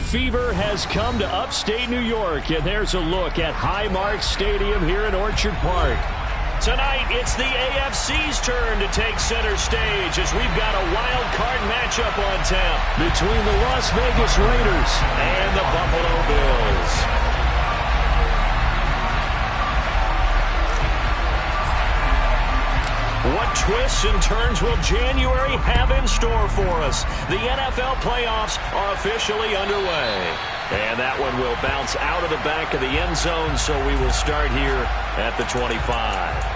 fever has come to upstate New York, and there's a look at Highmark Stadium here in Orchard Park. Tonight, it's the AFC's turn to take center stage as we've got a wild card matchup on tap between the Las Vegas Raiders and the Buffalo Bills. What twists and turns will January have in store for us? The NFL playoffs are officially underway. And that one will bounce out of the back of the end zone, so we will start here at the 25.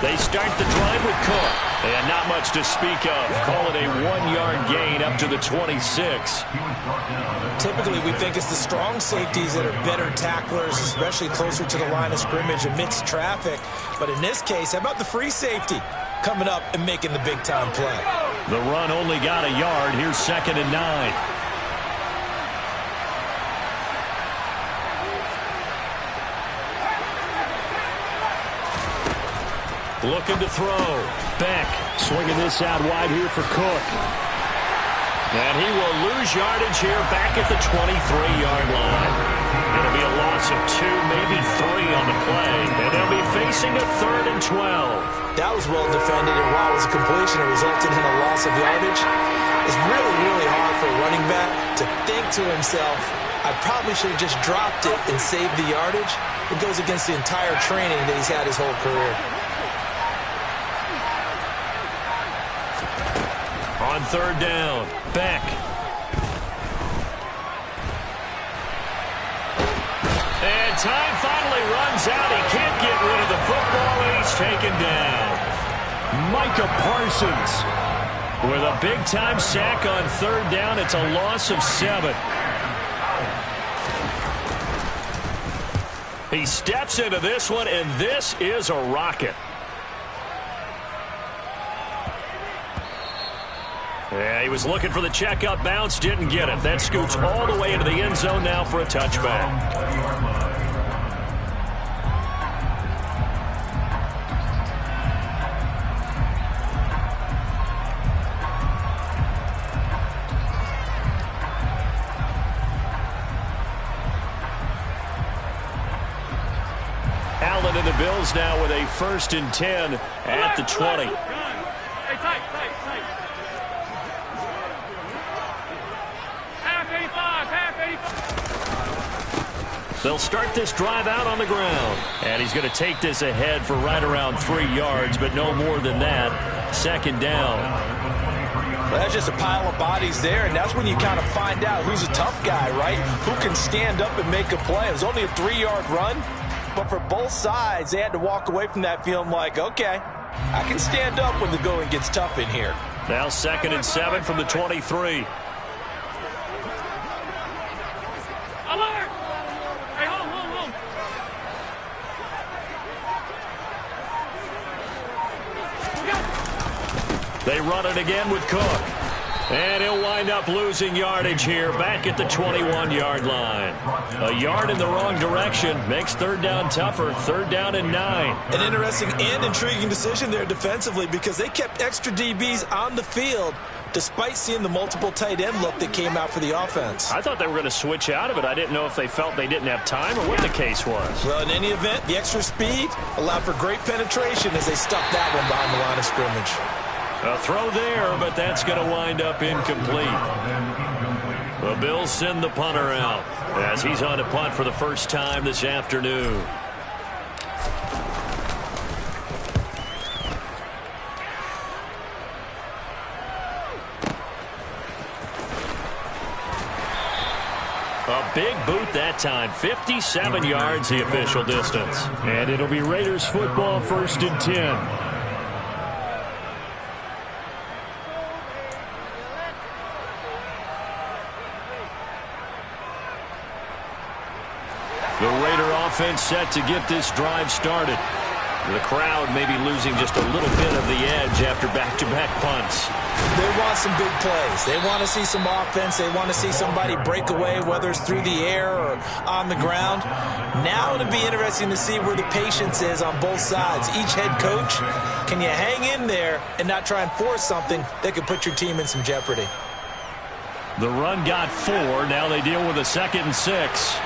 They start the drive with Cook. And not much to speak of. Call it a 1-yard gain up to the 26. Typically, we think it's the strong safeties that are better tacklers, especially closer to the line of scrimmage amidst traffic. But in this case, how about the free safety coming up and making the big-time play? The run only got a yard. Here's 2nd and 9. Looking to throw. Beck swinging this out wide here for Cook. And he will lose yardage here back at the 23-yard line. It'll be a loss of 2, maybe 3 on the play. And they'll be facing a 3rd and 12. That was well defended, and while it was a completion, it resulted in a loss of yardage. It's really, really hard for a running back to think to himself, I probably should have just dropped it and saved the yardage. It goes against the entire training that he's had his whole career. On 3rd down, Beck. And time finally runs out. He can't get rid of the football, and he's taken down. Micah Parsons with a big-time sack on 3rd down. It's a loss of 7. He steps into this one, and this is a rocket. Yeah, he was looking for the checkup bounce, didn't get it. That scoots all the way into the end zone now for a touchback. Allen and the Bills now with a 1st and 10 at the 20. They'll start this drive out on the ground. And he's going to take this ahead for right around 3 yards, but no more than that. 2nd down. Well, that's just a pile of bodies there, and that's when you kind of find out who's a tough guy, right? Who can stand up and make a play. It was only a 3-yard run, but for both sides, they had to walk away from that feeling like, okay, I can stand up when the going gets tough in here. Now 2nd and 7 from the 23. They run it again with Cook. And he'll wind up losing yardage here back at the 21-yard line. A yard in the wrong direction makes 3rd down tougher. 3rd down and 9. An interesting and intriguing decision there defensively because they kept extra DBs on the field despite seeing the multiple tight end look that came out for the offense. I thought they were going to switch out of it. I didn't know if they felt they didn't have time or what the case was. Well, in any event, the extra speed allowed for great penetration as they stuffed that one behind the line of scrimmage. A throw there, but that's going to wind up incomplete. The Bills send the punter out as he's on to punt for the first time this afternoon. A big boot that time. 57 yards the official distance. And it'll be Raiders football 1st and 10. The Raider offense set to get this drive started. The crowd maybe losing just a little bit of the edge after back-to-back punts. They want some big plays. They want to see some offense. They want to see somebody break away, whether it's through the air or on the ground. Now it'll be interesting to see where the patience is on both sides. Each head coach, can you hang in there and not try and force something that could put your team in some jeopardy? The run got 4. Now they deal with a 2nd and 6.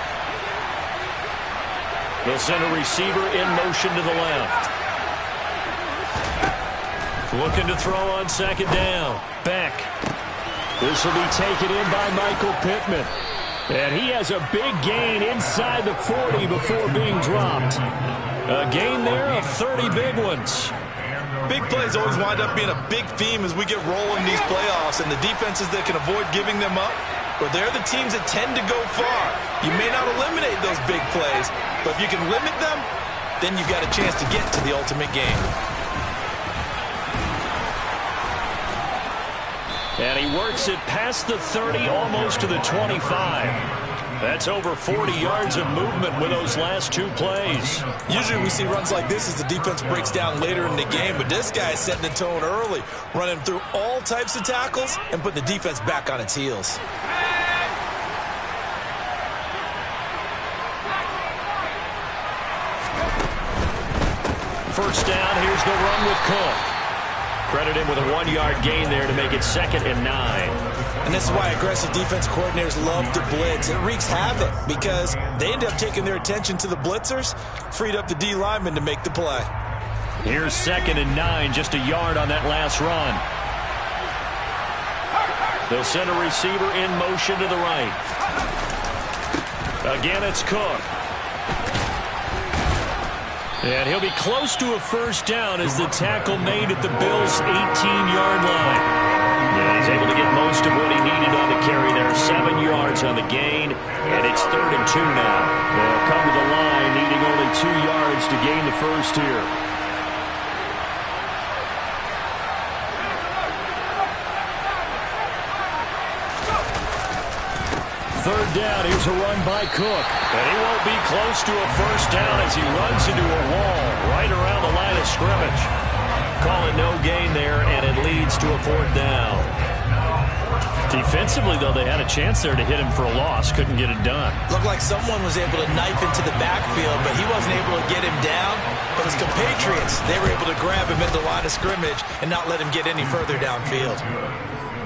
They'll send a receiver in motion to the left. Looking to throw on 2nd down. Beck. This will be taken in by Michael Pittman. And he has a big gain inside the 40 before being dropped. A gain there of 30 big ones. Big plays always wind up being a big theme as we get rolling these playoffs, and the defenses that can avoid giving them up, but they're the teams that tend to go far. You may not eliminate those big plays, but if you can limit them, then you've got a chance to get to the ultimate game. And he works it past the 30, almost to the 25. That's over 40 yards of movement with those last 2 plays. Usually we see runs like this as the defense breaks down later in the game, but this guy is setting the tone early, running through all types of tackles and putting the defense back on its heels. First down, here's the run with Cook. Credit him with a 1-yard gain there to make it 2nd and 9. And this is why aggressive defense coordinators love to blitz. It wreaks havoc because they end up taking their attention to the blitzers, freed up the D lineman to make the play. Here's 2nd and 9, just a yard on that last run. They'll send a receiver in motion to the right. Again, it's Cook. And he'll be close to a first down as the tackle made at the Bills' 18-yard line. And he's able to get most of what he needed on the carry there. 7 yards on the gain, and it's 3rd and 2 now. They'll come to the line needing only 2 yards to gain the first here. Third down, here's a run by Cook. And he won't be close to a first down as he runs into a wall right around the line of scrimmage. Calling no gain there, and it leads to a 4th down. Defensively, though, they had a chance there to hit him for a loss. Couldn't get it done. Looked like someone was able to knife into the backfield, but he wasn't able to get him down. But his compatriots, they were able to grab him at the line of scrimmage and not let him get any further downfield.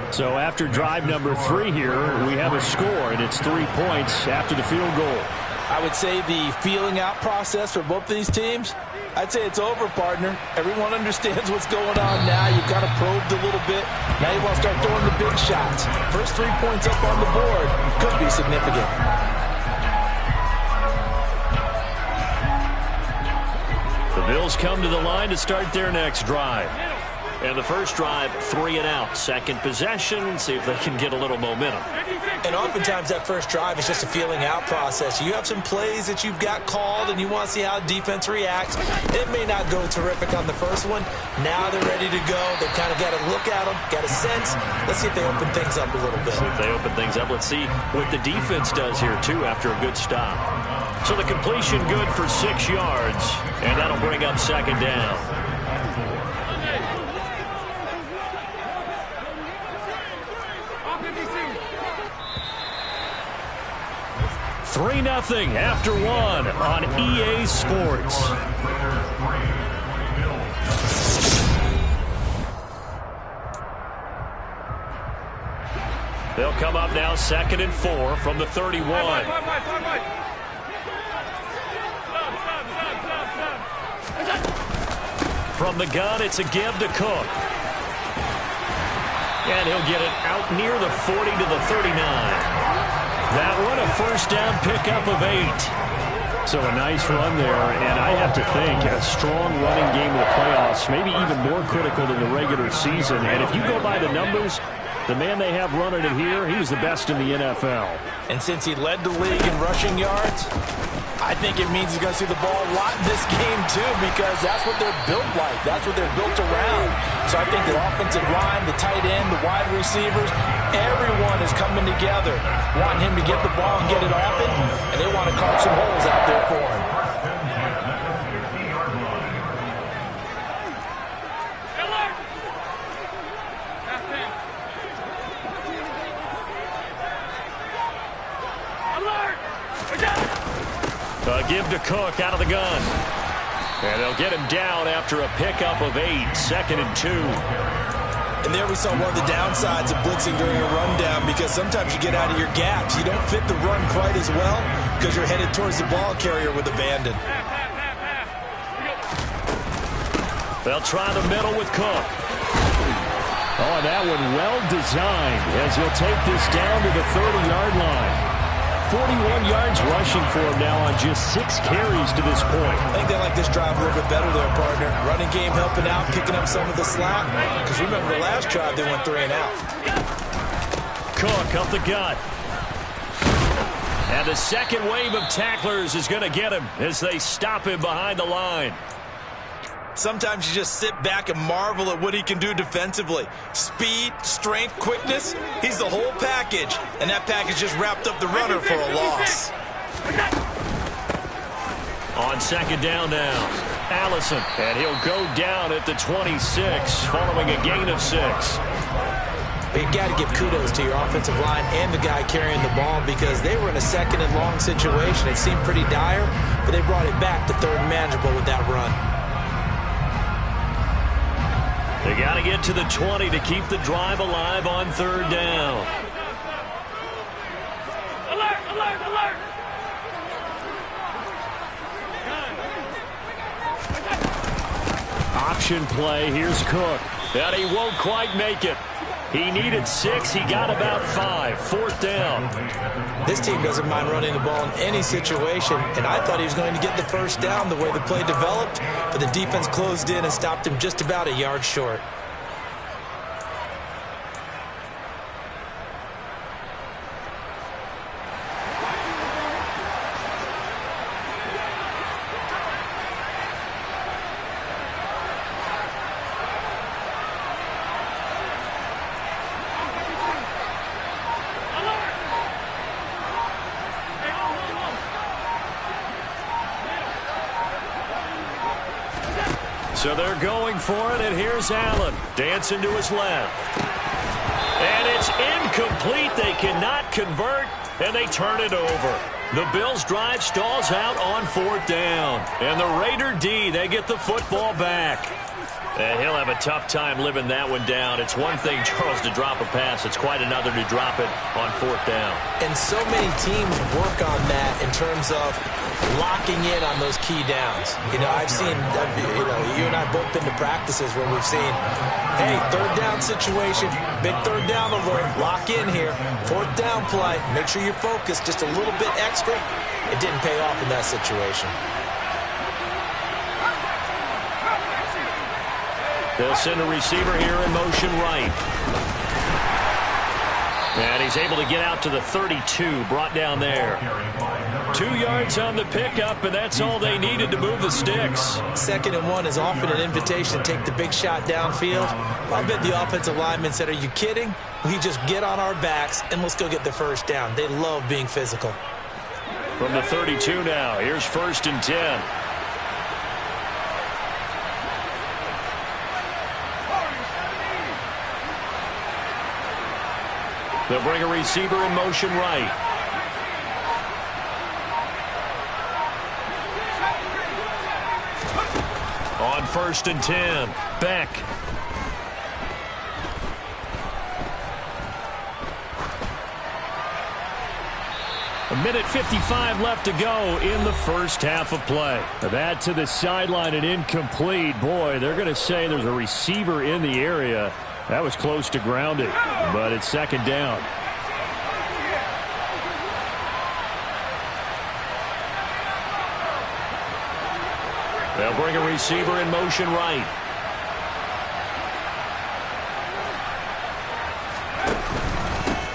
So after drive number 3 here, we have a score, and it's 3 points after the field goal. I would say the feeling out process for both of these teams, I'd say it's over, partner. Everyone understands what's going on now. You've kind of probed a little bit. Now you want to start throwing the big shots. First 3 points up on the board could be significant. The Bills come to the line to start their next drive. And the first drive, 3 and out. Second possession, see if they can get a little momentum. And oftentimes that first drive is just a feeling out process. You have some plays that you've got called and you want to see how defense reacts. It may not go terrific on the first one. Now they're ready to go. They've kind of got to look at them, got a sense. Let's see if they open things up a little bit. See if they open things up. Let's see what the defense does here, too, after a good stop. So the completion good for 6 yards, and that'll bring up 2nd down. 3-0 after 1 on EA Sports. They'll come up now 2nd and 4 from the 31. From the gun, it's a give to Cook. And he'll get it out near the 40 to the 39. That one, a first down pickup of 8. So a nice run there, and I have to think a strong running game in the playoffs, maybe even more critical than the regular season. And if you go by the numbers, the man they have running it here, he was the best in the NFL. And since he led the league in rushing yards, I think it means he's going to see the ball a lot in this game, too, because that's what they're built like. That's what they're built around. So I think the offensive line, the tight end, the wide receivers, everyone is coming together, wanting him to get the ball and get it open, and they want to carve some holes out there for him. give to Cook out of the gun. And they'll get him down after a pickup of 8, 2nd and 2. And there we saw one of the downsides of blitzing during a rundown, because sometimes you get out of your gaps. You don't fit the run quite as well because you're headed towards the ball carrier with abandon. They'll try the middle with Cook. Oh, that one well designed as he'll take this down to the 30-yard line. 41 yards rushing for him now on just 6 carries to this point. I think they like this drive a little bit better there, partner. Running game helping out, picking up some of the slack. Because remember the last drive, they went 3 and out. Cook up the gut. And the second wave of tacklers is going to get him as they stop him behind the line. Sometimes you just sit back and marvel at what he can do defensively. Speed, strength, quickness, he's the whole package. And that package just wrapped up the runner for a loss. On second down now, Allison. And he'll go down at the 26 following a gain of 6. But you got to give kudos to your offensive line and the guy carrying the ball, because they were in a 2nd and long situation. It seemed pretty dire, but they brought it back to 3rd and manageable with that run. They got to get to the 20 to keep the drive alive on 3rd down. Alert, alert, alert! Option play. Here's Cook. And he won't quite make it. He needed 6. He got about 5. 4th down. This team doesn't mind running the ball in any situation, and I thought he was going to get the 1st down the way the play developed, but the defense closed in and stopped him just about a yard short. So they're going for it, and here's Allen dancing to his left. And it's incomplete. They cannot convert, and they turn it over. The Bills' drive stalls out on 4th down. And the Raider D, they get the football back. And he'll have a tough time living that one down. It's one thing, Charles, to drop a pass. It's quite another to drop it on 4th down. And so many teams work on that in terms of locking in on those key downs. You know, I've seen, you and I both been to practices where we've seen, hey, 3rd down situation, big 3rd down alert, lock in here, 4th down play, make sure you're focused just a little bit extra. It didn't pay off in that situation. They'll send a receiver here in motion right. And he's able to get out to the 32, brought down there. 2 yards on the pickup, and that's all they needed to move the sticks. 2nd and 1 is often an invitation to take the big shot downfield. I bet the offensive lineman said, are you kidding? We just get on our backs, and let's go get the 1st down. They love being physical. From the 32 now, here's 1st and 10. They'll bring a receiver in motion right. On 1st and 10, Beck. A minute 55 left to go in the first half of play. That to the sideline and incomplete. Boy, they're going to say there's a receiver in the area. That was close to grounding, but it's 2nd down. They'll bring a receiver in motion right.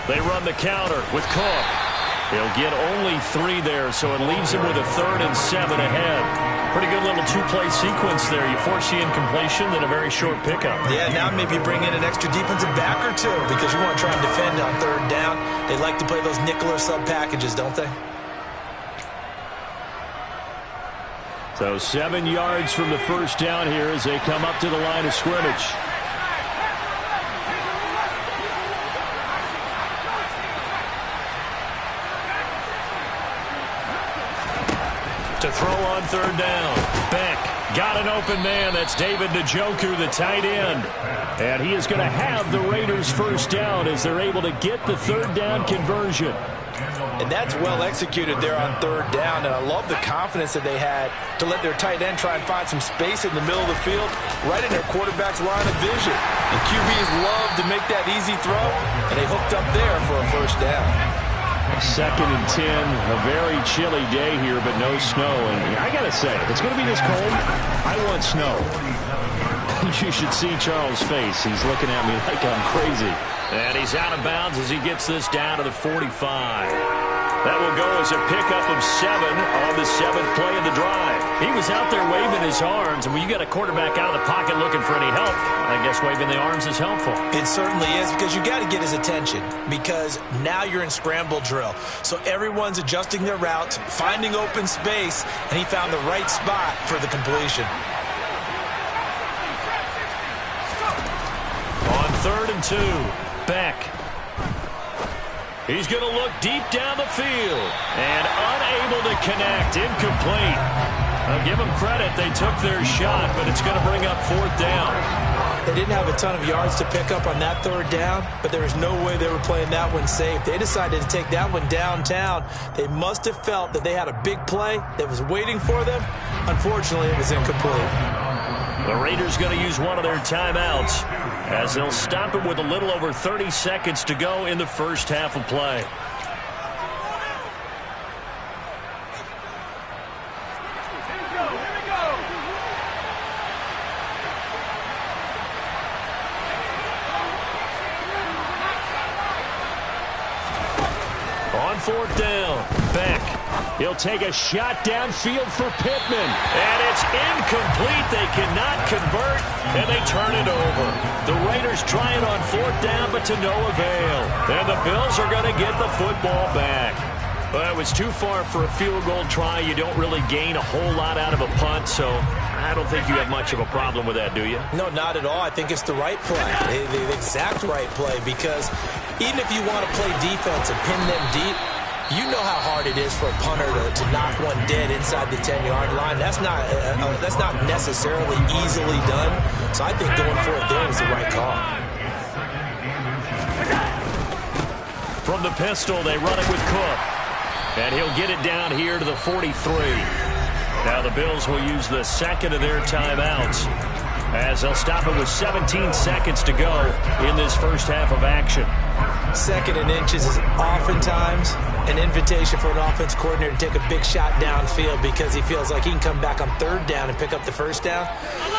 They run the counter with Cook. He'll get only 3 there, so it leaves him with a 3rd and 7 ahead. Pretty good little 2-play sequence there. You force the incompletion, then a very short pickup. Yeah, now maybe bring in an extra defensive back or 2 because you want to try and defend on 3rd down. They like to play those nickel or sub packages, don't they? So 7 yards from the 1st down here as they come up to the line of scrimmage. To throw on third down. Beck got an open man. That's David Njoku, the tight end. And he is going to have the Raiders first down as they're able to get the third down conversion. And that's well executed there on third down. And I love the confidence that they had to let their tight end try and find some space in the middle of the field, right in their quarterback's line of vision. And QBs love to make that easy throw, and they hooked up there for a first down. 2nd and 10, a very chilly day here, but no snow. And I got to say, if it's going to be this cold, I want snow. You should see Charles' face. He's looking at me like I'm crazy. And he's out of bounds as he gets this down to the 45. That will go as a pickup of 7 on the 7th play of the drive. He was out there waving his arms, and when you got a quarterback out of the pocket looking for any help, I guess waving the arms is helpful. It certainly is, because you got to get his attention, because now you're in scramble drill. So everyone's adjusting their routes, finding open space, and he found the right spot for the completion. On 3rd and 2, Beck. He's going to look deep down the field and unable to connect. Incomplete. I'll give them credit. They took their shot, but it's going to bring up 4th down. They didn't have a ton of yards to pick up on that 3rd down, but there was no way they were playing that one safe. They decided to take that one downtown. They must have felt that they had a big play that was waiting for them. Unfortunately, it was incomplete. The Raiders going to use one of their timeouts as they'll stop it with a little over 30 seconds to go in the first half of play. On 4th down, Beck. He'll take a shot downfield for Pittman. And it's incomplete. They cannot convert, and they turn it over. The Raiders try it on 4th down, but to no avail. And the Bills are going to get the football back. Well, it was too far for a field goal try. You don't really gain a whole lot out of a punt, so I don't think you have much of a problem with that, do you? No, not at all. I think it's the right play, the exact right play, because even if you want to play defense and pin them deep, you know how hard it is for a punter to knock one dead inside the 10-yard line. That's not necessarily easily done. So I think going for it there was the right call. From the pistol, they run it with Cook. And he'll get it down here to the 43. Now the Bills will use the 2nd of their timeouts as they'll stop it with 17 seconds to go in this first half of action. 2nd and inches is oftentimes an invitation for an offense coordinator to take a big shot downfield because he feels like he can come back on 3rd down and pick up the first down.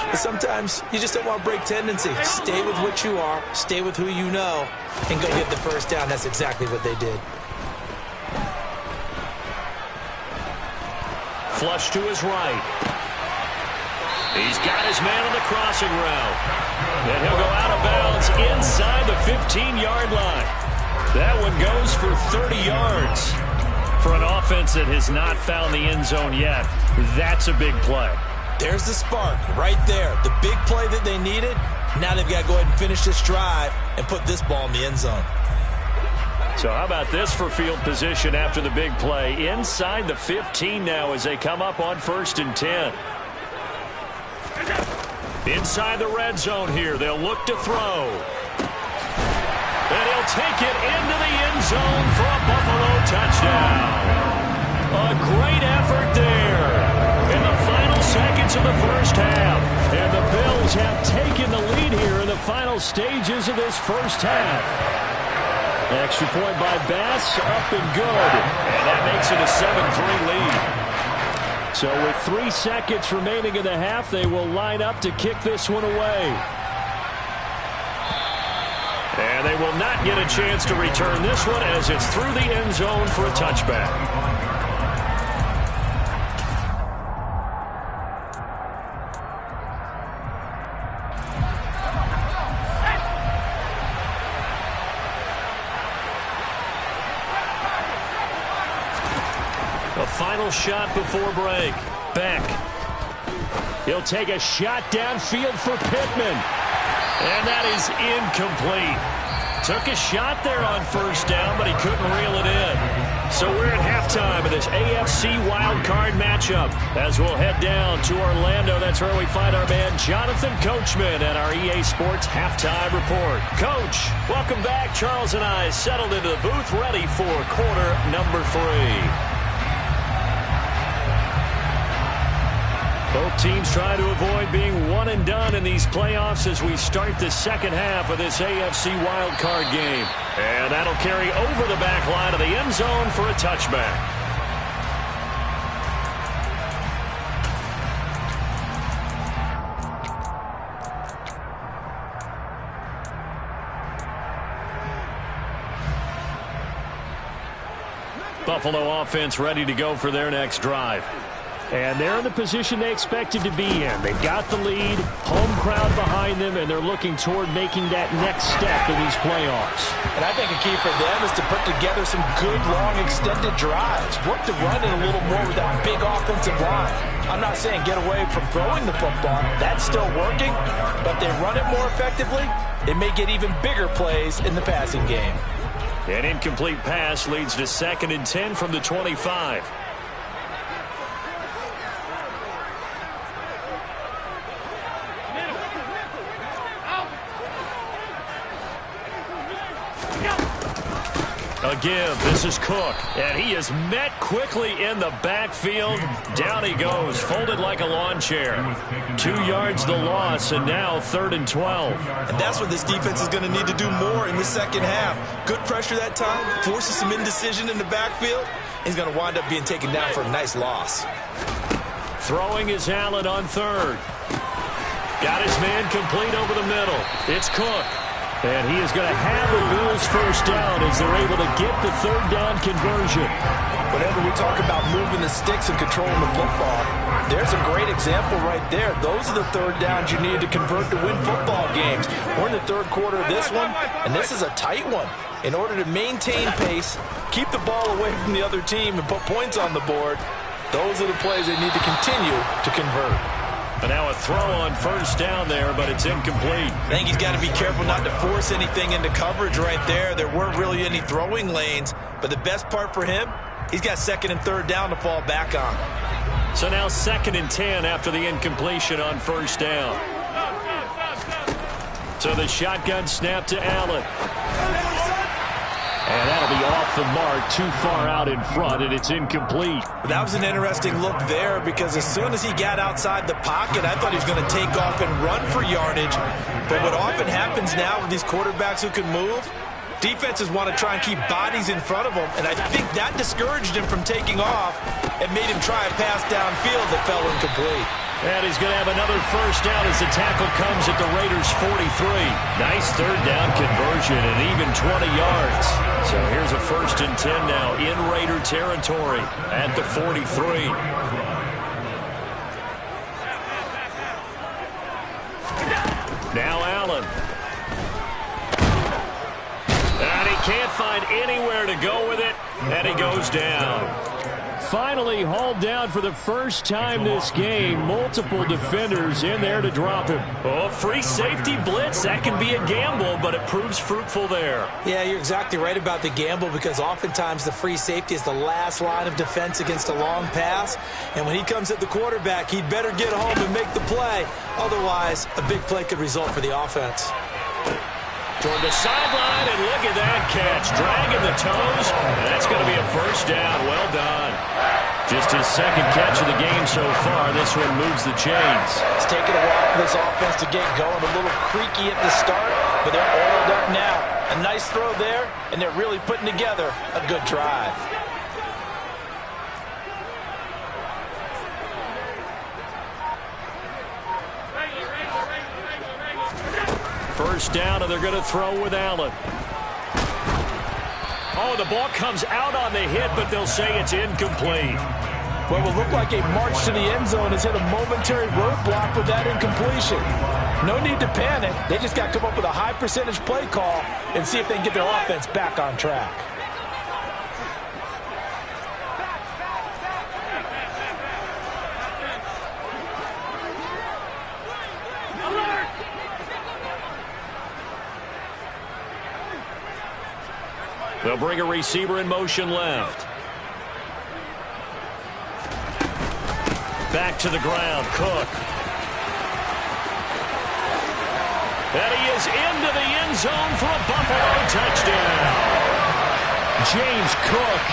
But sometimes you just don't want to break tendency. Stay with what you are, stay with who you know, and go get the first down. That's exactly what they did. Flush to his right. He's got his man on the crossing route. And he'll go out of bounds inside the 15-yard line. That one goes for 30 yards. For an offense that has not found the end zone yet, that's a big play. There's the spark right there. The big play that they needed. Now they've got to go ahead and finish this drive and put this ball in the end zone. So how about this for field position after the big play? Inside the 15 now as they come up on 1st and 10. Inside the red zone here. They'll look to throw. And he'll take it into the end zone for a Buffalo touchdown. A great effort there in the final seconds of the first half. And the Bills have taken the lead here in the final stages of this first half. Extra point by Bass, up and good. And that makes it a 7-3 lead. So with 3 seconds remaining in the half, they will line up to kick this one away. And they will not get a chance to return this one as it's through the end zone for a touchback. A final shot before break. Beck. He'll take a shot downfield for Pittman. And that is incomplete. Took a shot there on 1st down, but he couldn't reel it in. So we're at halftime of this AFC Wildcard matchup as we'll head down to Orlando. That's where we find our man Jonathan Coachman at our EA Sports Halftime Report. Coach, welcome back. Charles and I settled into the booth ready for quarter number 3. Both teams try to avoid being one and done in these playoffs as we start the second half of this AFC wildcard game. And that'll carry over the back line of the end zone for a touchback. Buffalo offense ready to go for their next drive. And they're in the position they expected to be in. They've got the lead, home crowd behind them, and they're looking toward making that next step in these playoffs. And I think a key for them is to put together some good, long, extended drives. Work the run in a little more with that big offensive line. I'm not saying get away from throwing the football. That's still working. But if they run it more effectively, they may get even bigger plays in the passing game. An incomplete pass leads to 2nd and 10 from the 25. A give. This is Cook. And he is met quickly in the backfield. Down he goes, folded like a lawn chair. 2 yards the loss, and now 3rd and 12. And that's what this defense is going to need to do more in the second half. Good pressure that time, forces some indecision in the backfield. He's going to wind up being taken down for a nice loss. Throwing is Allen on 3rd. Got his man complete over the middle. It's Cook. And he is going to have the Bills first down as they're able to get the 3rd down conversion. Whenever we talk about moving the sticks and controlling the football, there's a great example right there. Those are the 3rd downs you need to convert to win football games. We're in the 3rd quarter of this one, and this is a tight one. In order to maintain pace, keep the ball away from the other team, and put points on the board, those are the plays they need to continue to convert. And now a throw on 1st down there, but it's incomplete. I think he's got to be careful not to force anything into coverage right there. There weren't really any throwing lanes, but the best part for him, he's got 2nd and 3rd down to fall back on. So now 2nd and 10 after the incompletion on 1st down. So the shotgun snap to Allen. And that'll be off the mark, too far out in front, and it's incomplete. That was an interesting look there because as soon as he got outside the pocket, I thought he was going to take off and run for yardage. But what often happens now with these quarterbacks who can move, defenses want to try and keep bodies in front of them, and I think that discouraged him from taking off and made him try a pass downfield that fell incomplete. And he's going to have another 1st down as the tackle comes at the Raiders' 43. Nice 3rd down conversion and even 20 yards. So here's a 1st and 10 now in Raider territory at the 43. Now Allen. And he can't find anywhere to go with it, and he goes down. Finally hauled down for the first time this game. Multiple defenders in there to drop him. Oh, free safety blitz. That can be a gamble, but it proves fruitful there. Yeah, you're exactly right about the gamble because oftentimes the free safety is the last line of defense against a long pass. And when he comes at the quarterback, he'd better get home and make the play. Otherwise, a big play could result for the offense. Toward the sideline, and look at that catch. Dragging the toes, and that's going to be a 1st down. Well done. Just his 2nd catch of the game so far. This one moves the chains. It's taken a while for this offense to get going. A little creaky at the start, but they're oiled up now. A nice throw there, and they're really putting together a good drive. First down, and they're going to throw with Allen. Oh, the ball comes out on the hit, but they'll say it's incomplete. What will look like a march to the end zone has hit a momentary roadblock with that incompletion. No need to panic. They just got to come up with a high percentage play call and see if they can get their offense back on track. They'll bring a receiver in motion left. Back to the ground, Cook. And he is into the end zone for a Buffalo touchdown. James Cook,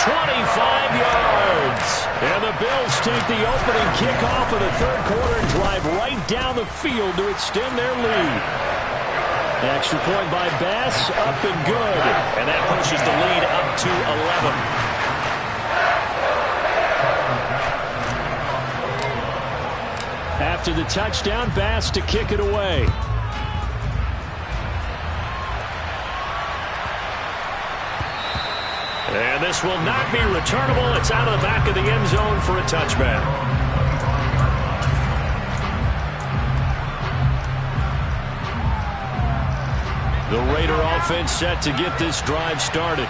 25 yards. And the Bills take the opening kickoff of the third quarter and drive right down the field to extend their lead. Extra point by Bass, up and good. And that pushes the lead up to 11. After the touchdown, Bass to kick it away. And this will not be returnable. It's out of the back of the end zone for a touchback. The Raider offense set to get this drive started.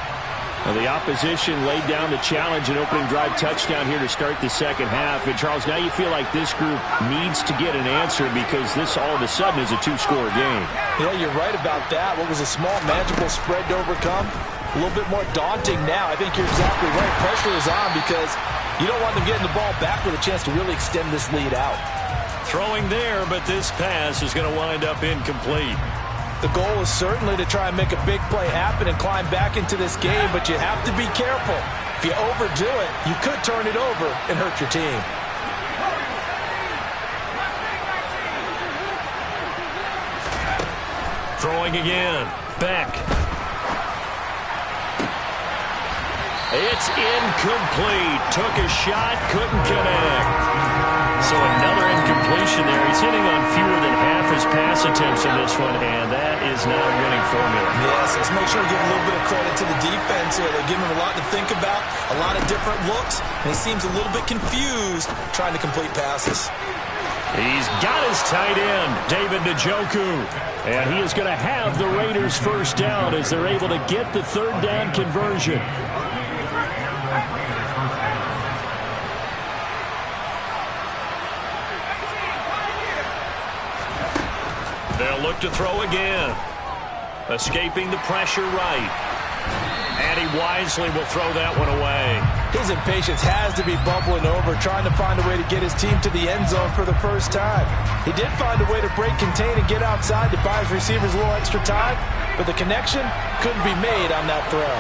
Well, the opposition laid down the challenge and opening drive touchdown here to start the second half. And, Charles, now you feel like this group needs to get an answer because this all of a sudden is a two-score game. Yeah, you're right about that. What was a small, manageable spread to overcome? A little bit more daunting now. I think you're exactly right. Pressure is on because you don't want them getting the ball back with a chance to really extend this lead out. Throwing there, but this pass is going to wind up incomplete. The goal is certainly to try and make a big play happen and climb back into this game, but you have to be careful. If you overdo it, you could turn it over and hurt your team. Throwing again. Beck. It's incomplete. Took a shot, couldn't connect. So another incompletion there. He's hitting on fewer than half his pass attempts in this one, and that is not a winning formula. Yes, let's make sure we give a little bit of credit to the defense here. They give him a lot to think about, a lot of different looks, and he seems a little bit confused trying to complete passes. He's got his tight end, David Njoku. And he is going to have the Raiders first down as they're able to get the third down conversion. They'll look to throw again. Escaping the pressure right. And he wisely will throw that one away. His impatience has to be bubbling over, trying to find a way to get his team to the end zone for the first time. He did find a way to break, contain, and get outside to buy his receivers a little extra time, but the connection couldn't be made on that throw.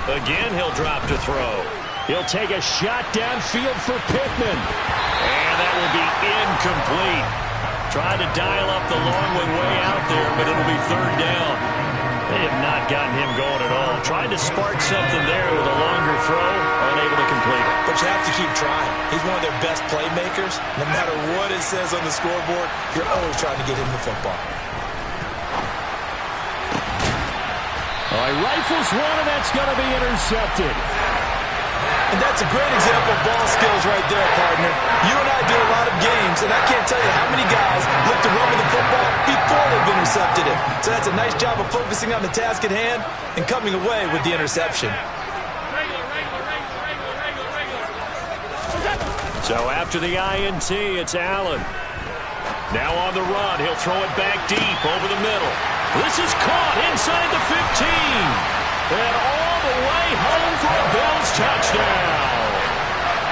Again, he'll drop to throw. He'll take a shot downfield for Pittman. And that will be incomplete. Tried to dial up the long one way out there, but it'll be third down. They have not gotten him going at all. Tried to spark something there with a longer throw, unable to complete it. But you have to keep trying. He's one of their best playmakers. No matter what it says on the scoreboard, you're always trying to get him the football. All right, rifles one, and that's going to be intercepted. And that's a great example of ball skills right there, partner. You and I do a lot of games, and I can't tell you how many guys look to run with the football before they've intercepted it. So that's a nice job of focusing on the task at hand and coming away with the interception. So after the INT, it's Allen. Now on the run, he'll throw it back deep over the middle. This is caught inside the 15. And all the way home for a Bills touchdown.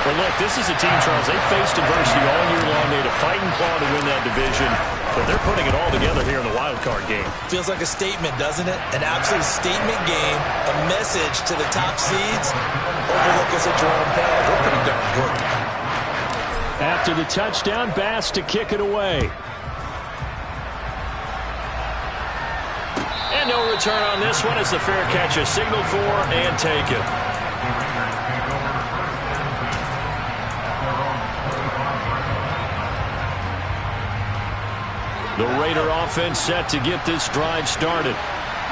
Well, look, this is a team, Charles, they faced adversity all year long. They had to fight and claw to win that division, but they're putting it all together here in the wildcard game. Feels like a statement, doesn't it? An absolute statement game, a message to the top seeds. Overlook us at your own pad. We're pretty darn good. After the touchdown, Bass to kick it away. And no return on this one as the fair catch is signaled for and taken. The Raider offense set to get this drive started.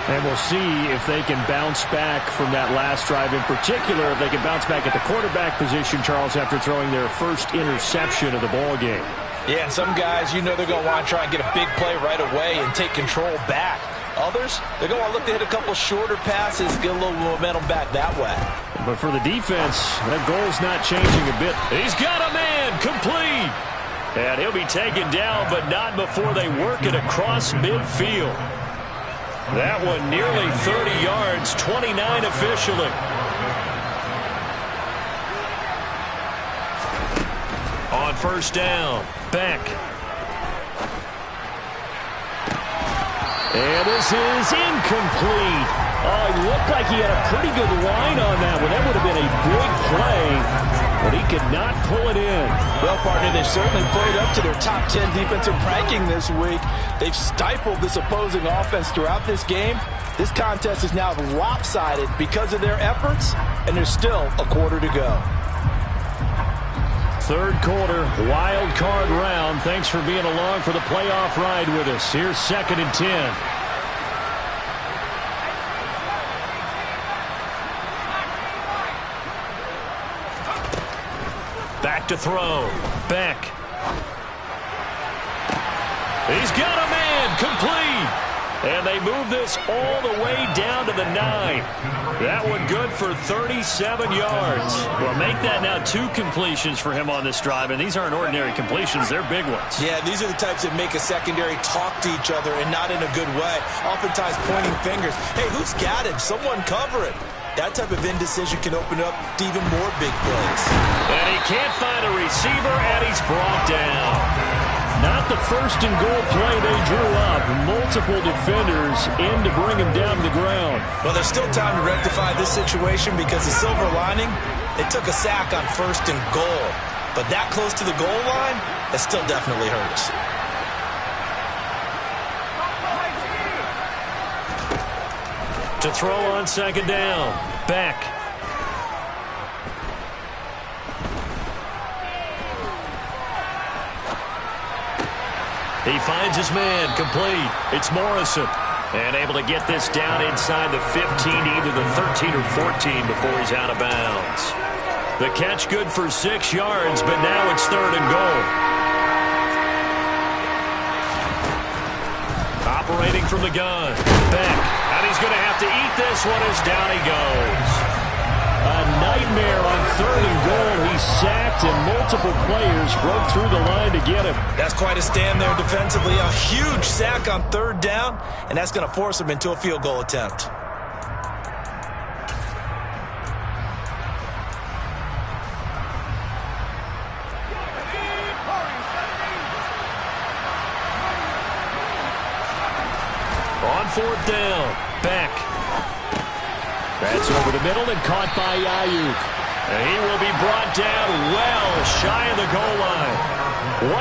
And we'll see if they can bounce back from that last drive. In particular, if they can bounce back at the quarterback position, Charles, after throwing their first interception of the ball game. Yeah, and some guys, you know they're going to want to try and get a big play right away and take control back. Others, they're going to want to look to hit a couple shorter passes, get a little momentum back that way. But for the defense, that goal's not changing a bit. He's got a man, complete. And he'll be taken down, but not before they work it across midfield. That one nearly 30 yards, 29 officially. On first down, Beck. And this is incomplete. Oh, it looked like he had a pretty good line on that one. That would have been a big play, but he could not pull it in. Well, partner, they've certainly played up to their top 10 defensive ranking this week. They've stifled this opposing offense throughout this game. This contest is now lopsided because of their efforts, and there's still a quarter to go. Third quarter, wild card round. Thanks for being along for the playoff ride with us. Here's 2nd and 10. Back to throw. Beck. He's got a man. Complete. And they move this all the way down to the 9. That one good for 37 yards. Well, make that now 2 completions for him on this drive, and these aren't ordinary completions. They're big ones. Yeah, these are the types that make a secondary talk to each other, and not in a good way. Oftentimes pointing fingers. Hey, who's got it? Someone cover it. That type of indecision can open up to even more big plays. And he can't find a receiver, and he's brought down. Not the first and goal play they drew up. Multiple defenders in to bring him down to the ground. Well, there's still time to rectify this situation because the silver lining, it took a sack on 1st and goal. But that close to the goal line, it still definitely hurts. To throw on 2nd down, Beck. He finds his man, complete. It's Morrison. And able to get this down inside the 15, either the 13 or 14 before he's out of bounds. The catch good for 6 yards, but now it's 3rd and goal. Operating from the gun, Beck. And he's going to have to eat this one as down he goes. A nightmare on 3rd and goal. He sacked and multiple players broke through the line to get him. That's quite a stand there defensively. A huge sack on 3rd down, and that's going to force him into a field goal attempt. On 4th down, Beck. That's over the middle and caught by Ayuk. And he will be brought down well shy of the goal line.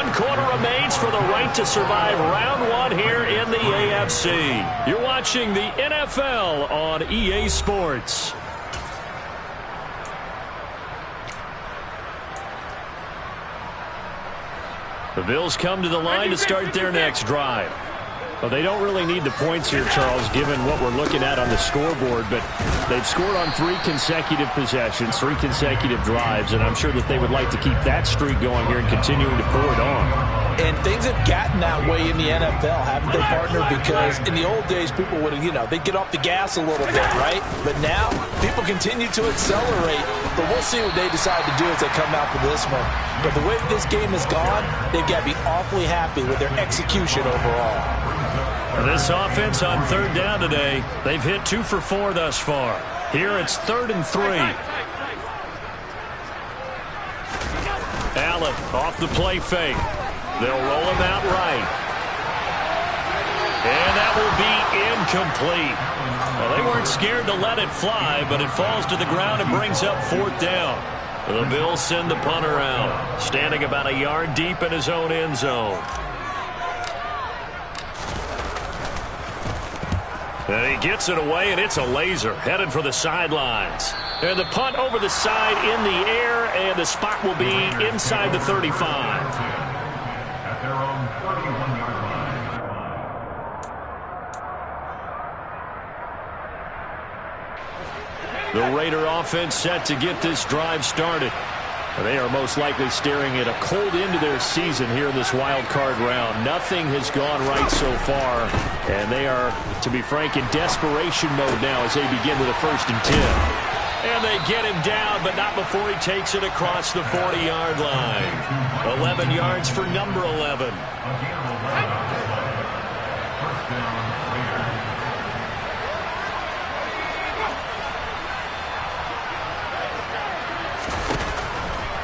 1 quarter remains for the right to survive round 1 here in the AFC. You're watching the NFL on EA Sports. The Bills come to the line to start their next drive. Well, they don't really need the points here, Charles, given what we're looking at on the scoreboard, but they've scored on 3 consecutive possessions, 3 consecutive drives, and I'm sure that they would like to keep that streak going here and continuing to pour it on. And things have gotten that way in the NFL, haven't they, partner? Because in the old days, people would, they'd get off the gas a little bit, right? But now, people continue to accelerate. But we'll see what they decide to do as they come out for this one. But the way this game has gone, they've got to be awfully happy with their execution overall. This offense on 3rd down today, they've hit 2 for 4 thus far. Here it's 3rd and 3. Allen off the play fake. They'll roll him out right. And that will be incomplete. Well, they weren't scared to let it fly, but it falls to the ground and brings up 4th down. The Bills send the punter out, standing about a yard deep in his own end zone. And he gets it away, and it's a laser headed for the sidelines. And the punt over the side in the air, and the spot will be inside the 35. At their own 31-yard line. The Raider offense set to get this drive started. They are most likely staring at a cold end to their season here in this wild card round. Nothing has gone right so far, and they are, to be frank, in desperation mode now as they begin with a 1st and 10. And they get him down, but not before he takes it across the 40-yard line. 11 yards for number 11.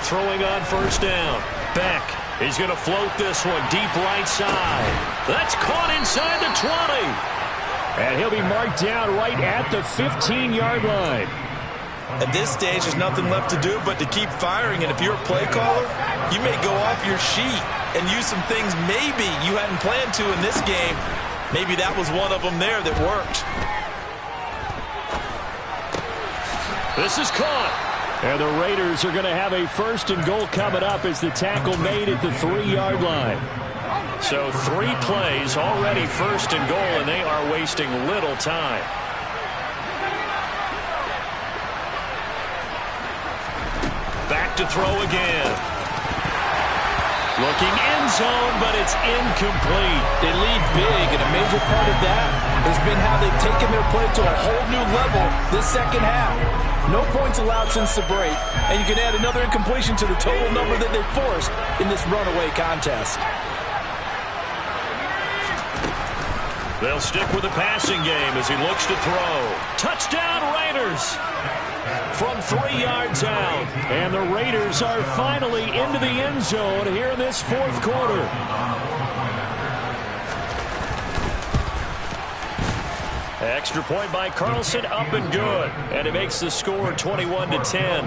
throwing on first down. Beck, he's going to float this one deep right side. That's caught inside the 20. And he'll be marked down right at the 15-yard line. At this stage, there's nothing left to do but to keep firing. And if you're a play caller, you may go off your sheet and use some things maybe you hadn't planned to in this game. Maybe that was one of them there that worked. This is caught. And the Raiders are going to have a first and goal coming up as the tackle made at the 3-yard line. So 3 plays already first and goal, and they are wasting little time. Back to throw again. Looking end zone, but it's incomplete. They lead big, and a major part of that has been how they've taken their play to a whole new level this second half. No points allowed since the break, and you can add another incompletion to the total number that they forced in this runaway contest. They'll stick with the passing game as he looks to throw. Touchdown, Raiders! From 3 yards out. And the Raiders are finally into the end zone here in this fourth quarter. Extra point by Carlson, up and good. And it makes the score 21-10.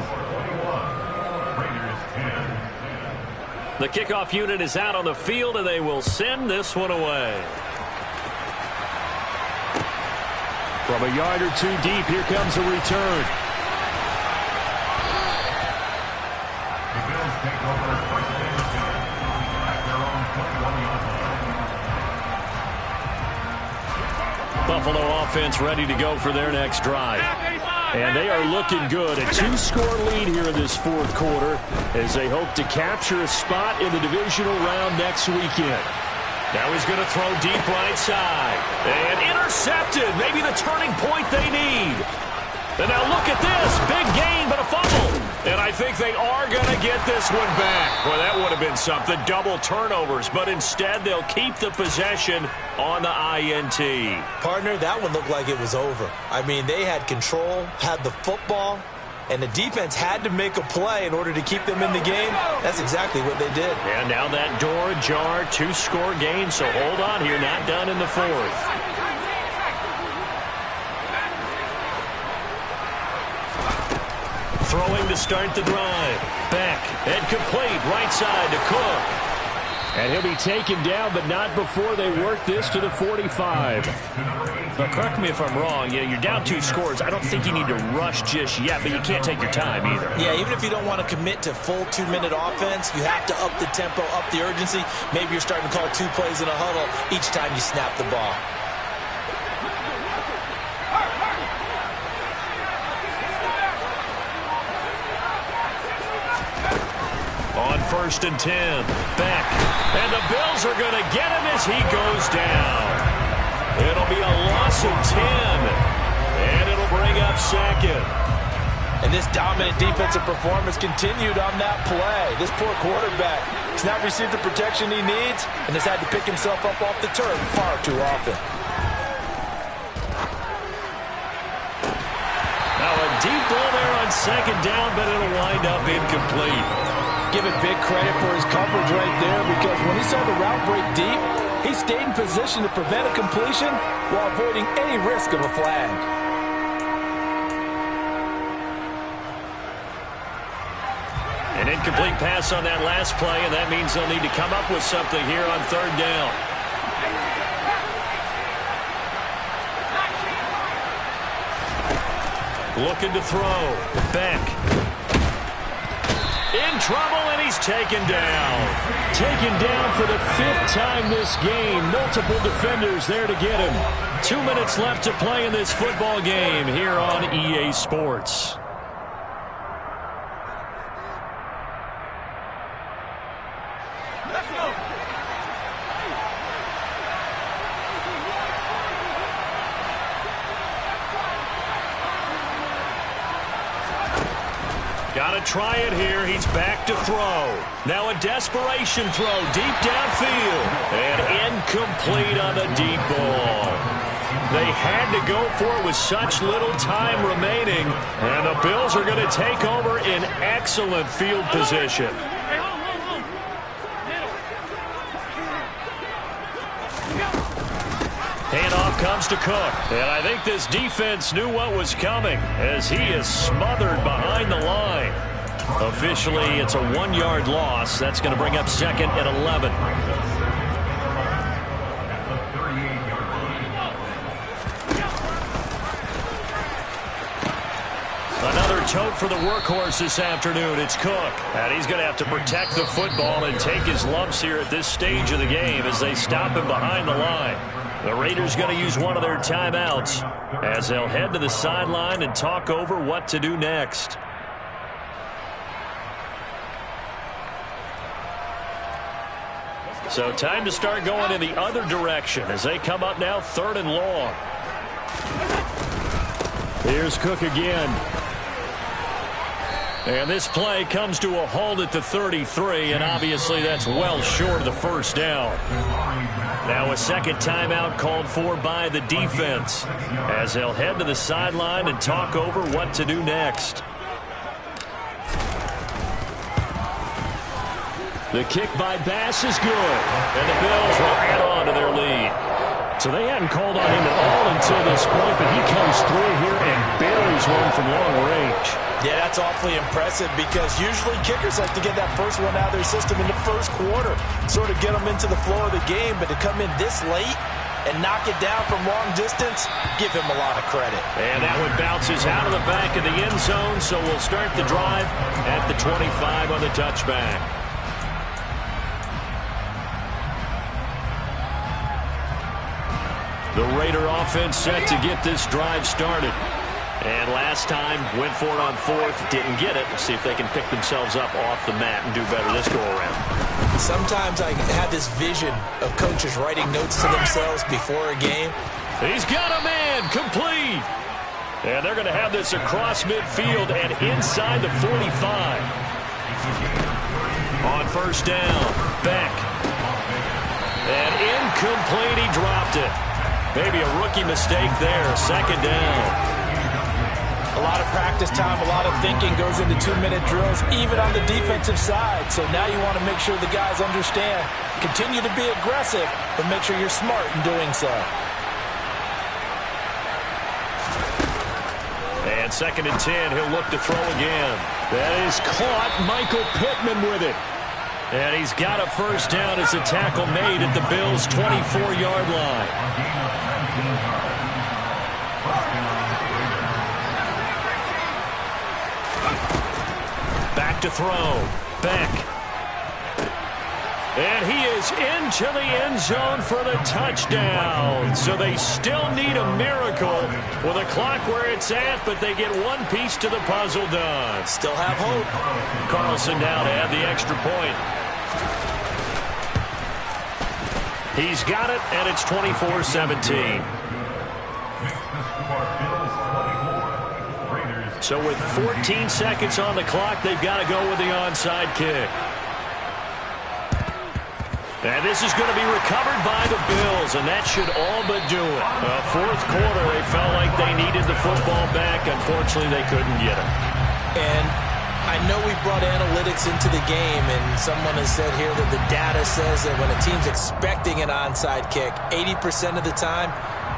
The kickoff unit is out on the field, and they will send this one away. From a yard or 2 deep, here comes a return. Buffalo offense ready to go for their next drive. And they are looking good. A 2-score lead here in this fourth quarter as they hope to capture a spot in the divisional round next weekend. Now he's going to throw deep right side. And intercepted. Maybe the turning point they need. And now look at this. Big gain, but a fumble. And I think they are going to get this one back. Boy, that would have been something. Double turnovers. But instead, they'll keep the possession on the INT. Partner, that one looked like it was over. I mean, they had control, had the football, and the defense had to make a play in order to keep them in the game. That's exactly what they did. And now that door ajar, 2-score game. So hold on here, not done in the fourth. Throwing to start the drive. Back and complete right side to Cook. And he'll be taken down, but not before they work this to the 45. Now, correct me if I'm wrong. Yeah, you're down 2 scores. I don't think you need to rush just yet, but you can't take your time either. Yeah, even if you don't want to commit to full 2-minute offense, you have to up the tempo, up the urgency. Maybe you're starting to call 2 plays in a huddle each time you snap the ball. On first and 10, back. And the Bills are going to get him as he goes down. It'll be a loss of 10. And it'll bring up second. And this dominant defensive performance continued on that play. This poor quarterback has not received the protection he needs and has had to pick himself up off the turf far too often. Now a deep ball there on second down, but it'll wind up incomplete. Give it big credit for his coverage right there, because when he saw the route break deep, he stayed in position to prevent a completion while avoiding any risk of a flag. An incomplete pass on that last play, and that means they'll need to come up with something here on third down. Looking to throw. Back. In trouble, and he's taken down. Taken down for the 5th time this game. Multiple defenders there to get him. 2 minutes left to play in this football game here on EA Sports. Let's go. Got to try it here. He's back to throw. Now a desperation throw deep downfield. And incomplete on the deep ball. They had to go for it with such little time remaining, and the Bills are going to take over in excellent field position. Handoff comes to Cook, and I think this defense knew what was coming as he is smothered behind the line. Officially, it's a 1-yard loss. That's going to bring up 2nd and 11. Another tote for the workhorse this afternoon. It's Cook. And he's going to have to protect the football and take his lumps here at this stage of the game as they stop him behind the line. The Raiders going to use one of their timeouts as they'll head to the sideline and talk over what to do next. So time to start going in the other direction as they come up now 3rd and long. Here's Cook again. And this play comes to a halt at the 33, and obviously that's well short of the first down. Now a second timeout called for by the defense as they'll head to the sideline and talk over what to do next. The kick by Bass is good, and the Bills will add on to their lead. So they hadn't called on him at all until this point, but he comes through here and buries one from long range. Yeah, that's awfully impressive because usually kickers like to get that first one out of their system in the first quarter, sort of get them into the flow of the game, but to come in this late and knock it down from long distance, give him a lot of credit. And that one bounces out of the back of the end zone, so we'll start the drive at the 25 on the touchback. The Raider offense set to get this drive started. And last time, went for it on 4th, didn't get it. Let's see if they can pick themselves up off the mat and do better this go-around. Sometimes I have this vision of coaches writing notes to themselves before a game. He's got a man, complete. And they're going to have this across midfield and inside the 45. On first down, Beck. And incomplete, he dropped it. Maybe a rookie mistake there, 2nd down. A lot of practice time, a lot of thinking goes into 2-minute drills, even on the defensive side. So now you want to make sure the guys understand. Continue to be aggressive, but make sure you're smart in doing so. And 2nd and 10, he'll look to throw again. That is caught, Michael Pittman with it. And he's got a first down as a tackle made at the Bills' 24-yard line. Back to throw. Beck. And he is into the end zone for the touchdown. So they still need a miracle with a clock where it's at, but they get one piece to the puzzle done. Still have hope. Carlson now to add the extra point. He's got it, and it's 24-17. So with 14 seconds on the clock, they've got to go with the onside kick. And this is going to be recovered by the Bills, and that should all but do it. 4th quarter, they felt like they needed the football back. Unfortunately, they couldn't get it. And I know we brought analytics into the game, and someone has said here that the data says that when a team's expecting an onside kick, 80% of the time,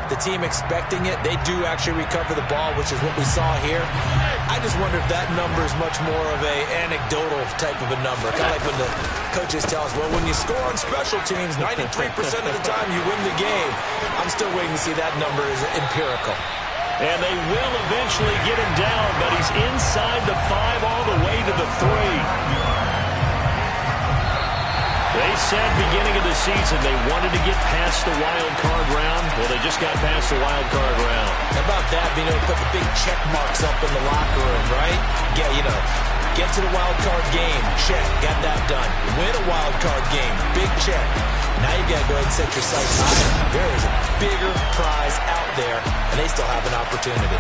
the team expecting it, they do actually recover the ball, which is what we saw here. I just wonder if that number is much more of a anecdotal type of a number. Kind of like when the coaches tell us, well, when you score on special teams, 93% of the time you win the game. I'm still waiting to see that number is empirical. And they will eventually get him down, but he's inside the 5 all the way to the 3. They said beginning of the season they wanted to get past the wild card round. Well, they just got past the wild card round. How about that, being able to put the big check marks up in the locker room, right? Yeah, you know, get to the wild card game, check, got that done. Win a wild card game, big check. Now you got to go ahead and set your sights high. There is a bigger prize out there, and they still have an opportunity.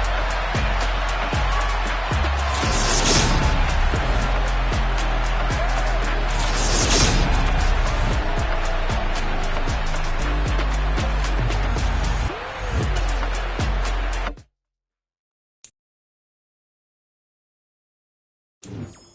line.